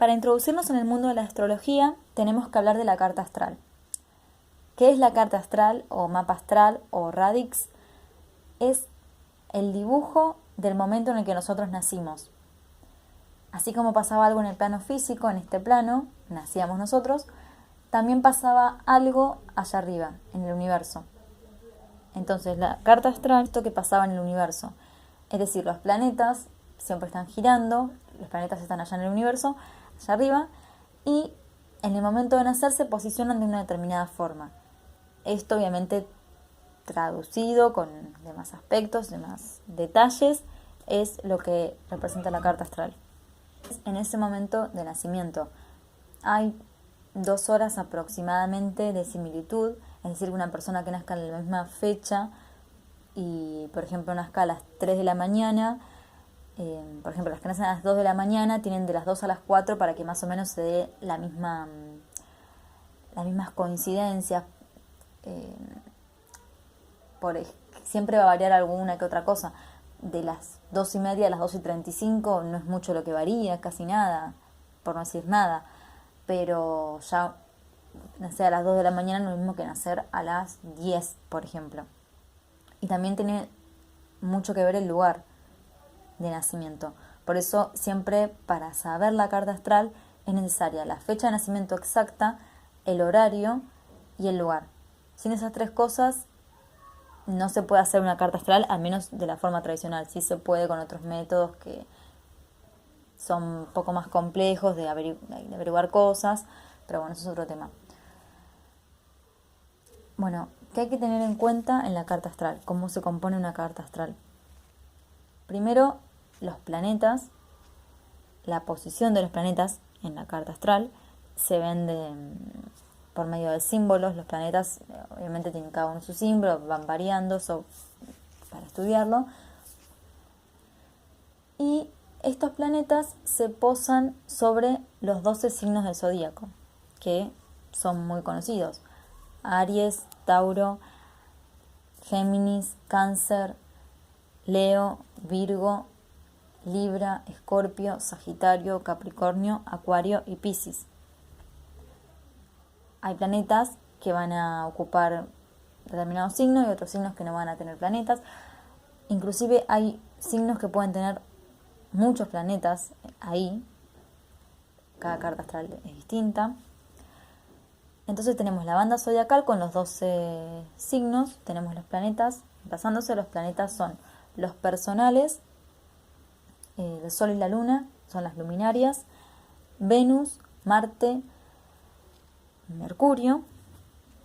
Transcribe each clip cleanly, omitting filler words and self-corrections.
Para introducirnos en el mundo de la astrología, tenemos que hablar de la carta astral. ¿Qué es la carta astral o mapa astral o radix? Es el dibujo del momento en el que nosotros nacimos. Así como pasaba algo en el plano físico, en este plano, nacíamos nosotros, también pasaba algo allá arriba, en el universo. Entonces, la carta astral es esto que pasaba en el universo. Es decir, los planetas siempre están girando, los planetas están allá en el universo, allá arriba, y en el momento de nacer se posicionan de una determinada forma. Esto obviamente traducido con demás aspectos, demás detalles, es lo que representa la carta astral. En ese momento de nacimiento hay 2 horas aproximadamente de similitud, es decir, una persona que nazca en la misma fecha y, por ejemplo, nazca a las 3 de la mañana, por ejemplo, las que nacen a las 2 de la mañana tienen de las 2 a las 4 para que más o menos se dé las mismas coincidencias. Siempre va a variar alguna que otra cosa. De las 2:30 a las 2:35 no es mucho lo que varía, casi nada, por no decir nada. Pero ya nacer a las 2 de la mañana no es lo mismo que nacer a las 10, por ejemplo. Y también tiene mucho que ver el lugar de nacimiento. Por eso siempre para saber la carta astral es necesaria la fecha de nacimiento exacta, el horario y el lugar. Sin esas 3 cosas no se puede hacer una carta astral, al menos de la forma tradicional. Sí se puede con otros métodos que son un poco más complejos de averiguar cosas, pero bueno, eso es otro tema. Bueno, ¿qué hay que tener en cuenta en la carta astral? ¿Cómo se compone una carta astral? Primero, los planetas, la posición de los planetas en la carta astral se ven por medio de símbolos. Los planetas obviamente tienen cada uno su símbolo, van variando, eso para estudiarlo. Y estos planetas se posan sobre los 12 signos del zodíaco, que son muy conocidos: Aries, Tauro, Géminis, Cáncer, Leo, Virgo, Libra, Escorpio, Sagitario, Capricornio, Acuario y Piscis. Hay planetas que van a ocupar determinados signos y otros signos que no van a tener planetas. Inclusive hay signos que pueden tener muchos planetas ahí. Cada carta astral es distinta. Entonces tenemos la banda zodiacal con los 12 signos, tenemos los planetas. Basándose, los planetas son los personales, el Sol y la Luna, son las luminarias, Venus, Marte, Mercurio.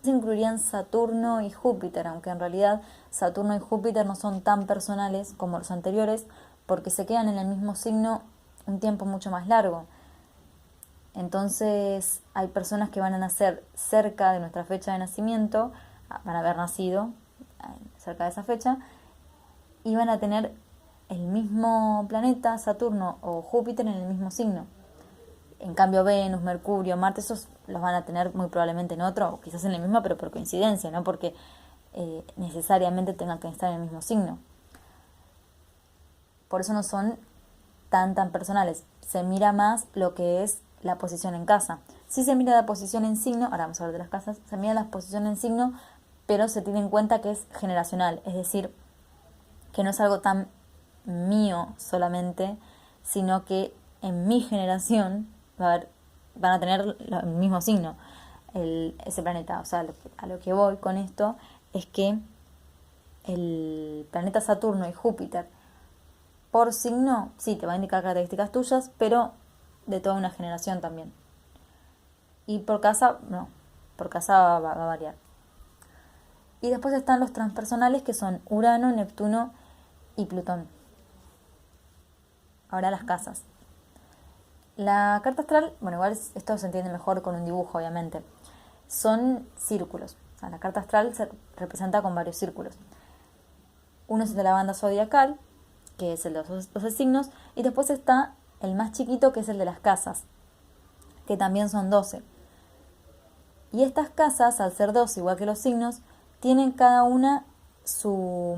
Se incluirían Saturno y Júpiter, aunque en realidad Saturno y Júpiter no son tan personales como los anteriores, porque se quedan en el mismo signo un tiempo mucho más largo. Entonces hay personas que van a nacer cerca de nuestra fecha de nacimiento, van a haber nacido cerca de esa fecha, y van a tener el mismo planeta, Saturno o Júpiter, en el mismo signo. En cambio Venus, Mercurio, Marte, esos los van a tener muy probablemente en otro, o quizás en el mismo, pero por coincidencia, no porque necesariamente tengan que estar en el mismo signo. Por eso no son tan personales. Se mira más lo que es la posición en casa. Sí se mira la posición en signo, ahora vamos a hablar de las casas, se mira la posición en signo, pero se tiene en cuenta que es generacional, es decir, que no es algo tan mío solamente, sino que en mi generación van a tener el mismo signo, ese planeta. O sea, a lo que voy con esto es que el planeta Saturno y Júpiter por signo, sí, te va a indicar características tuyas, pero de toda una generación también. Y por casa, no, por casa va a variar. Y después están los transpersonales, que son Urano, Neptuno y Plutón. Ahora las casas. La carta astral, bueno, igual esto se entiende mejor con un dibujo, obviamente. Son círculos. O sea, la carta astral se representa con varios círculos. Uno es el de la banda zodiacal, que es el de los 12 signos, y después está el más chiquito, que es el de las casas, que también son 12. Y estas casas, al ser 12, igual que los signos, tienen cada una su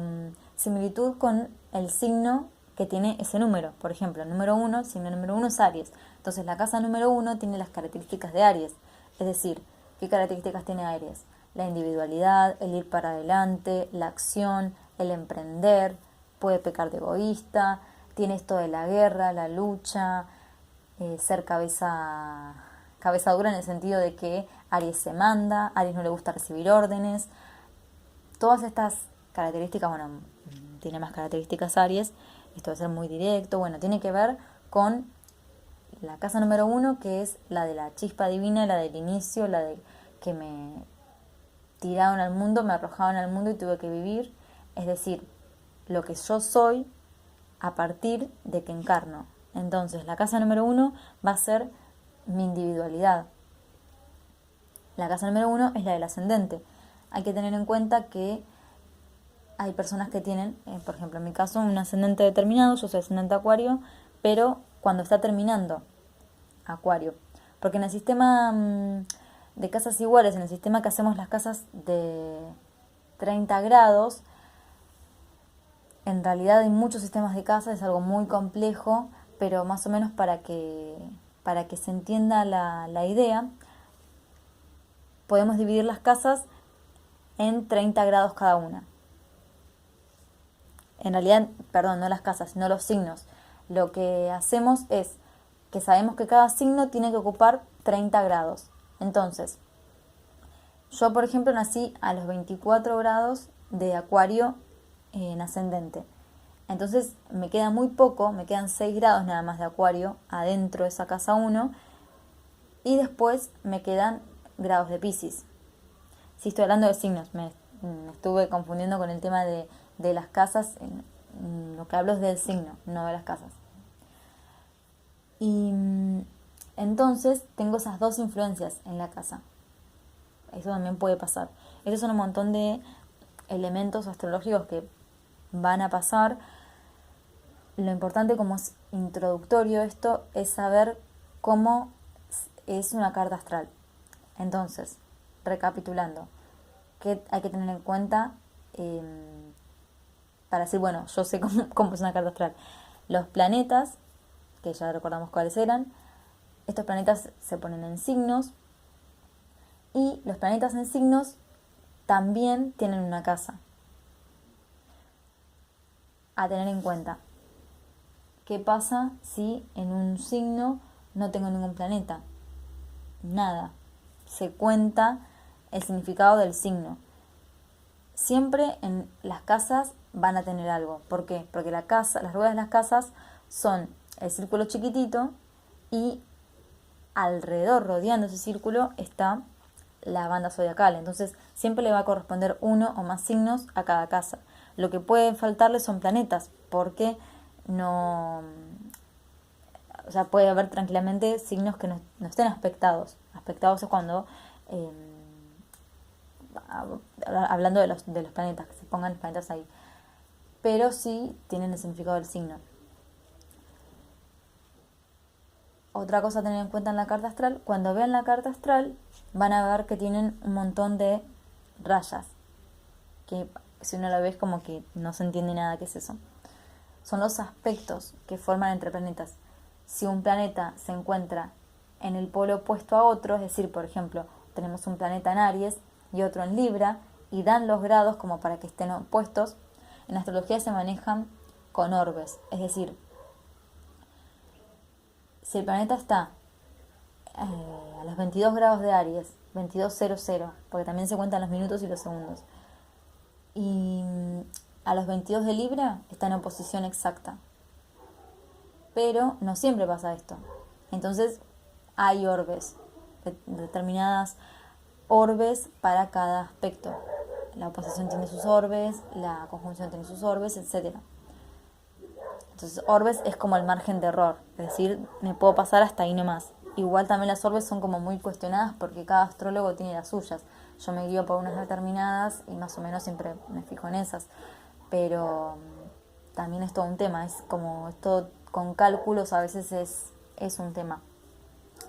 similitud con el signo que tiene ese número. Por ejemplo, el número 1, el signo número 1 es Aries. Entonces la casa número 1 tiene las características de Aries. Es decir, ¿qué características tiene Aries? La individualidad, el ir para adelante, la acción, el emprender, puede pecar de egoísta, tiene esto de la guerra, la lucha, ser cabeza dura en el sentido de que Aries se manda, Aries no le gusta recibir órdenes. Todas estas características, bueno, tiene más características Aries, esto de ser muy directo, bueno, tiene que ver con la casa número 1, que es la de la chispa divina, la del inicio, la de que me tiraron al mundo, me arrojaron al mundo y tuve que vivir, es decir, lo que yo soy a partir de que encarno. Entonces, la casa número 1 va a ser mi individualidad. La casa número 1 es la del ascendente. Hay que tener en cuenta que hay personas que tienen, por ejemplo, en mi caso, un ascendente determinado, yo soy ascendente Acuario, pero cuando está terminando Acuario. Porque en el sistema de casas iguales, en el sistema que hacemos las casas de 30 grados, en realidad hay muchos sistemas de casas, es algo muy complejo, pero más o menos para que se entienda la idea, podemos dividir las casas en 30 grados cada una. En realidad, perdón, no las casas, sino los signos. Lo que hacemos es que sabemos que cada signo tiene que ocupar 30 grados. Entonces, yo por ejemplo nací a los 24 grados de Acuario en ascendente. Entonces me queda muy poco, me quedan 6 grados nada más de Acuario adentro de esa casa 1 y después me quedan grados de Piscis. Si estoy hablando de signos, me estuve confundiendo con el tema de las casas, lo que hablo es del signo, no de las casas. Y entonces tengo esas dos influencias en la casa. Eso también puede pasar. Esos son un montón de elementos astrológicos que van a pasar. Lo importante, como es introductorio esto, es saber cómo es una carta astral. Entonces, recapitulando, ¿qué hay que tener en cuenta para decir, bueno, yo sé cómo es una carta astral? Los planetas, que ya recordamos cuáles eran, estos planetas se ponen en signos y los planetas en signos también tienen una casa. A tener en cuenta, ¿qué pasa si en un signo no tengo ningún planeta? Nada. Se cuenta el significado del signo. Siempre en las casas van a tener algo. ¿Por qué? Porque la casa, las ruedas de las casas son el círculo chiquitito y alrededor, rodeando ese círculo, está la banda zodiacal. Entonces siempre le va a corresponder uno o más signos a cada casa. Lo que puede faltarle son planetas, porque no... O sea, puede haber tranquilamente signos que no estén aspectados. Aspectados es cuando... hablando de los planetas, que se pongan planetas ahí. Pero sí tienen el significado del signo. Otra cosa a tener en cuenta en la carta astral, cuando vean la carta astral van a ver que tienen un montón de rayas, que si uno lo ve es como que no se entiende nada qué es eso. Son los aspectos que forman entre planetas. Si un planeta se encuentra en el polo opuesto a otro, es decir, por ejemplo, tenemos un planeta en Aries y otro en Libra, y dan los grados como para que estén opuestos, en astrología se manejan con orbes, es decir, si el planeta está a los 22 grados de Aries, 22:00, porque también se cuentan los minutos y los segundos, y a los 22 de Libra está en oposición exacta. Pero no siempre pasa esto. Entonces hay orbes, determinadas orbes para cada aspecto. La oposición tiene sus orbes, la conjunción tiene sus orbes, etc. Entonces orbes es como el margen de error, es decir, me puedo pasar hasta ahí nomás. Igual también las orbes son como muy cuestionadas porque cada astrólogo tiene las suyas. Yo me guío por unas determinadas y más o menos siempre me fijo en esas. Pero también es todo un tema, es como esto con cálculos a veces es un tema.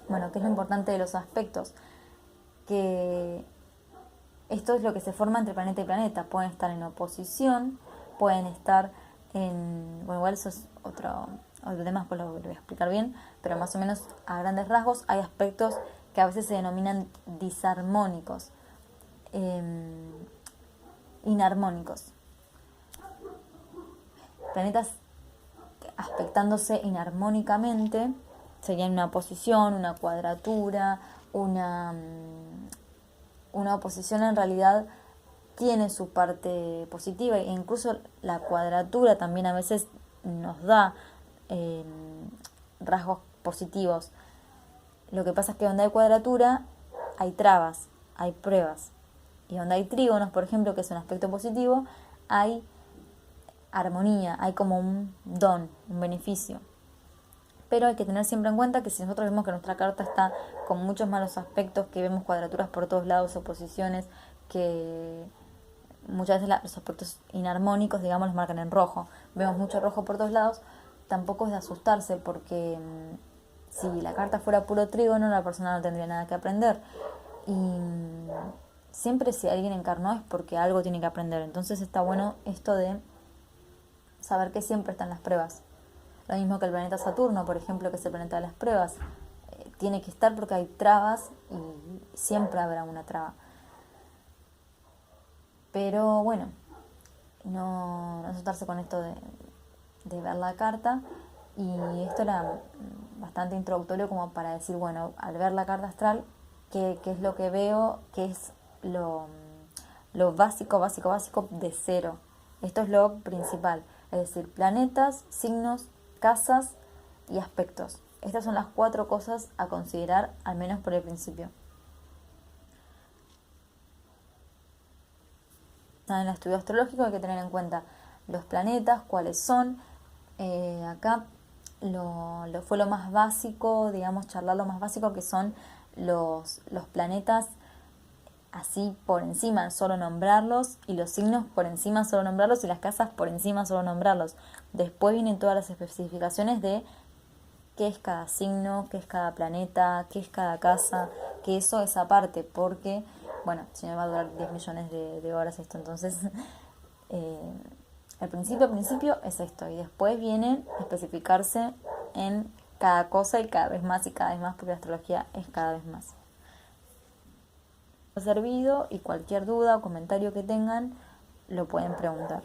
Bueno, ¿qué es lo importante de los aspectos? Que esto es lo que se forma entre planeta y planeta. Pueden estar en oposición, pueden estar en... Bueno, igual eso es otro tema después lo voy a explicar bien, pero más o menos a grandes rasgos hay aspectos que a veces se denominan disarmónicos, inarmónicos. Planetas aspectándose inarmónicamente serían una oposición, una cuadratura, una oposición en realidad tiene su parte positiva e incluso la cuadratura también a veces nos da rasgos positivos. Lo que pasa es que donde hay cuadratura hay trabas, hay pruebas. Y donde hay trígonos, por ejemplo, que es un aspecto positivo, hay armonía, hay como un don, un beneficio. Pero hay que tener siempre en cuenta que si nosotros vemos que nuestra carta está con muchos malos aspectos, que vemos cuadraturas por todos lados, oposiciones, que muchas veces los aspectos inarmónicos, digamos, los marcan en rojo. Vemos mucho rojo por todos lados, tampoco es de asustarse porque si la carta fuera puro trígono, la persona no tendría nada que aprender. Y siempre si alguien encarnó es porque algo tiene que aprender. Entonces está bueno esto de saber que siempre están las pruebas. Lo mismo que el planeta Saturno, por ejemplo, que es el planeta de las pruebas. Tiene que estar porque hay trabas y siempre habrá una traba. Pero bueno, no asustarse con esto de ver la carta. Y esto era bastante introductorio como para decir, bueno, al ver la carta astral, ¿qué es lo que veo? ¿Qué es lo básico de cero? Esto es lo principal. Es decir, planetas, signos, casas y aspectos. Estas son las 4 cosas a considerar, al menos por el principio. En el estudio astrológico hay que tener en cuenta los planetas, cuáles son. Acá fue lo más básico, digamos, charlar lo más básico que son los planetas, así por encima solo nombrarlos, y los signos por encima solo nombrarlos, y las casas por encima solo nombrarlos. Después vienen todas las especificaciones de qué es cada signo, qué es cada planeta, qué es cada casa, que eso es aparte, porque, bueno, si no va a durar 10 millones de horas esto, entonces al principio es esto, y después viene especificarse en cada cosa y cada vez más, porque la astrología es cada vez más. Ha servido y cualquier duda o comentario que tengan lo pueden preguntar.